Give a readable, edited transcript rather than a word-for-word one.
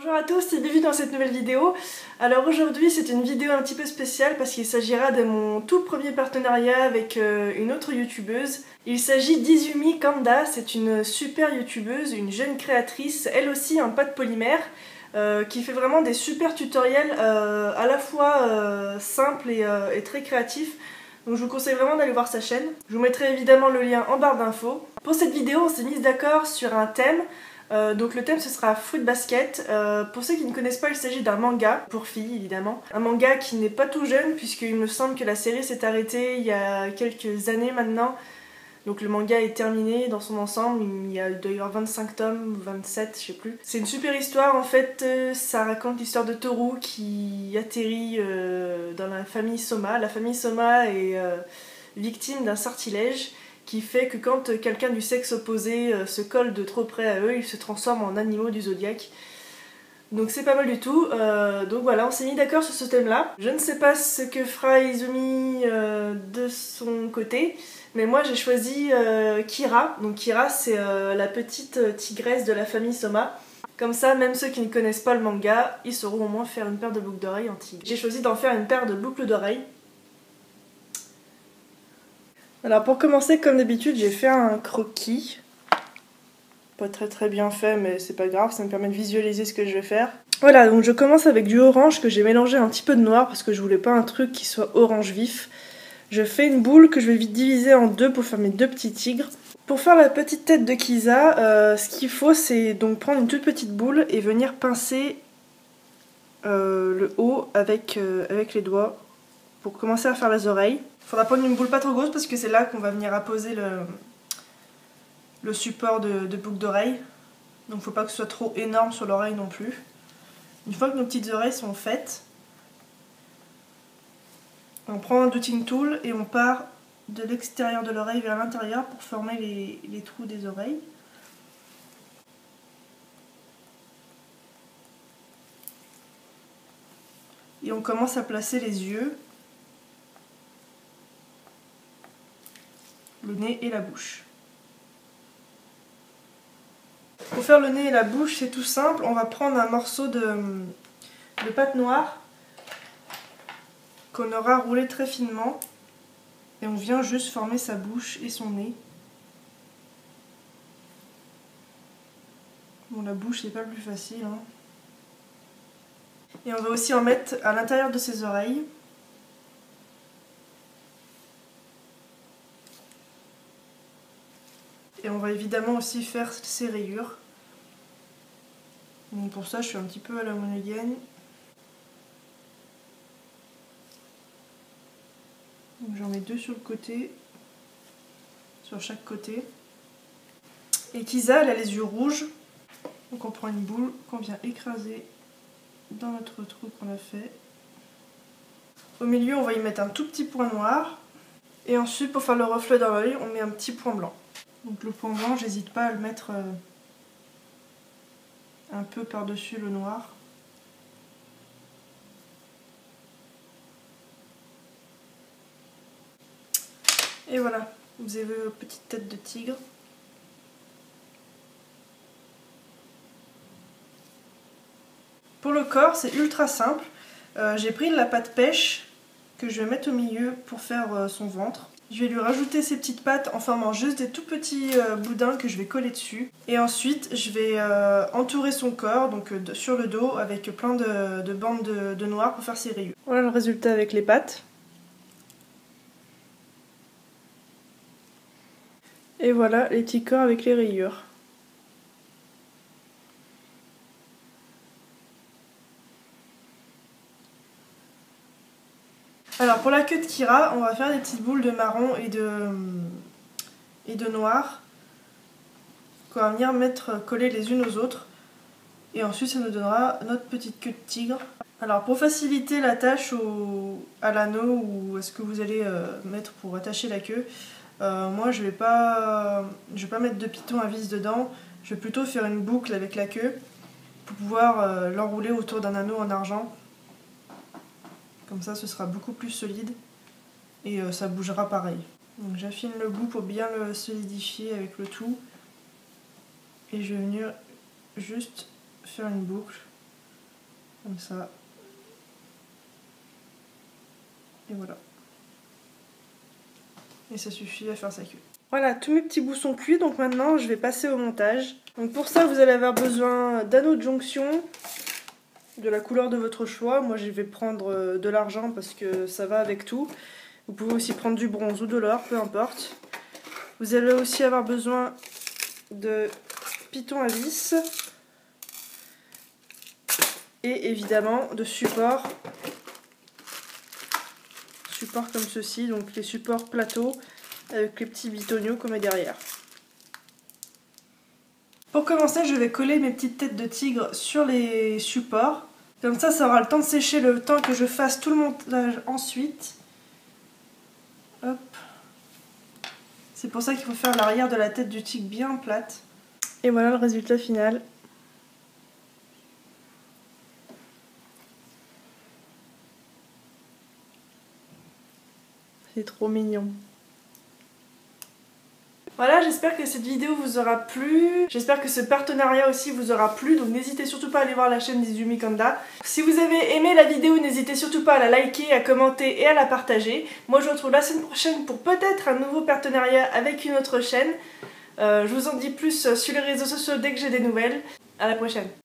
Bonjour à tous et bienvenue dans cette nouvelle vidéo. Alors aujourd'hui c'est une vidéo un petit peu spéciale parce qu'il s'agira de mon tout premier partenariat avec une autre youtubeuse. Il s'agit d'Izumi Kanda, c'est une super youtubeuse, une jeune créatrice, elle aussi en pâte polymère, qui fait vraiment des super tutoriels à la fois simples et très créatifs. Donc je vous conseille vraiment d'aller voir sa chaîne. Je vous mettrai évidemment le lien en barre d'infos. Pour cette vidéo on s'est mis d'accord sur un thème. Donc le thème ce sera Fruit Basket. Pour ceux qui ne connaissent pas, il s'agit d'un manga, pour filles évidemment. Un manga qui n'est pas tout jeune puisqu'il me semble que la série s'est arrêtée il y a quelques années maintenant. Donc le manga est terminé dans son ensemble, il doit y avoir 25 tomes, 27, je sais plus. C'est une super histoire en fait, ça raconte l'histoire de Toru qui atterrit dans la famille Soma. La famille Soma est victime d'un sortilège qui fait que quand quelqu'un du sexe opposé se colle de trop près à eux, ils se transforment en animaux du zodiaque. Donc c'est pas mal du tout. Donc voilà, on s'est mis d'accord sur ce thème-là. Je ne sais pas ce que fera Izumi de son côté, mais moi j'ai choisi Kira. Donc Kira c'est la petite tigresse de la famille Soma. Comme ça, même ceux qui ne connaissent pas le manga, ils sauront au moins faire une paire de boucles d'oreilles en tigre. J'ai choisi d'en faire une paire de boucles d'oreilles. Alors pour commencer, comme d'habitude, j'ai fait un croquis. Pas très bien fait, mais c'est pas grave, ça me permet de visualiser ce que je vais faire. Voilà, donc je commence avec du orange que j'ai mélangé un petit peu de noir parce que je voulais pas un truc qui soit orange vif. Je fais une boule que je vais vite diviser en deux pour faire mes deux petits tigres. Pour faire la petite tête de Kisa, ce qu'il faut c'est donc prendre une toute petite boule et venir pincer le haut avec les doigts pour commencer à faire les oreilles. Il faudra prendre une boule pas trop grosse parce que c'est là qu'on va venir apposer le support de boucle d'oreille. Donc faut pas que ce soit trop énorme sur l'oreille non plus. Une fois que nos petites oreilles sont faites, on prend un dotting tool et on part de l'extérieur de l'oreille vers l'intérieur pour former les trous des oreilles. Et on commence à placer les yeux, le nez et la bouche. Pour faire le nez et la bouche, c'est tout simple. On va prendre un morceau de pâte noire qu'on aura roulé très finement et on vient juste former sa bouche et son nez. Bon, la bouche c'est pas le plus facile, hein. Et on va aussi en mettre à l'intérieur de ses oreilles. Et on va évidemment aussi faire ses rayures. Donc pour ça je suis un petit peu à la monogaine. J'en mets deux sur le côté, sur chaque côté. Et Kisa elle a les yeux rouges. Donc on prend une boule qu'on vient écraser dans notre trou qu'on a fait. Au milieu on va y mettre un tout petit point noir. Et ensuite pour faire le reflet dans l'œil on met un petit point blanc. Donc le point blanc j'hésite pas à le mettre un peu par-dessus le noir. Et voilà, vous avez vos petites têtes de tigre. Pour le corps, c'est ultra simple. J'ai pris de la pâte pêche que je vais mettre au milieu pour faire son ventre. Je vais lui rajouter ces petites pattes en formant juste des tout petits boudins que je vais coller dessus. Et ensuite, je vais entourer son corps, donc sur le dos, avec plein de bandes de noir pour faire ses rayures. Voilà le résultat avec les pattes. Et voilà les petits corps avec les rayures. Alors pour la queue de Kira, on va faire des petites boules de marron et de noir qu'on va venir mettre coller les unes aux autres. Et ensuite ça nous donnera notre petite queue de tigre. Alors pour faciliter la tâche à l'anneau ou à ce que vous allez mettre pour attacher la queue, moi je vais pas mettre de piton à vis dedans, je vais plutôt faire une boucle avec la queue pour pouvoir l'enrouler autour d'un anneau en argent. Comme ça ce sera beaucoup plus solide et ça bougera pareil. Donc j'affine le bout pour bien le solidifier avec le tout. Et je vais venir juste faire une boucle comme ça. Et voilà. Et ça suffit à faire sa queue. Voilà, tous mes petits bouts sont cuits, donc maintenant je vais passer au montage. Donc pour ça, vous allez avoir besoin d'anneaux de jonction, de la couleur de votre choix. Moi je vais prendre de l'argent parce que ça va avec tout. Vous pouvez aussi prendre du bronze ou de l'or, peu importe. Vous allez aussi avoir besoin de pitons à vis. Et évidemment de supports. Supports comme ceci, donc les supports plateaux avec les petits bitoniaux comme est derrière. Pour commencer, je vais coller mes petites têtes de tigre sur les supports. Comme ça aura le temps de sécher le temps que je fasse tout le montage ensuite. Hop. C'est pour ça qu'il faut faire l'arrière de la tête du tigre bien plate. Et voilà le résultat final. C'est trop mignon. Voilà, j'espère que cette vidéo vous aura plu. J'espère que ce partenariat aussi vous aura plu. Donc n'hésitez surtout pas à aller voir la chaîne d'Izumi Kanda. Si vous avez aimé la vidéo, n'hésitez surtout pas à la liker, à commenter et à la partager. Moi je vous retrouve la semaine prochaine pour peut-être un nouveau partenariat avec une autre chaîne. Je vous en dis plus sur les réseaux sociaux dès que j'ai des nouvelles. À la prochaine.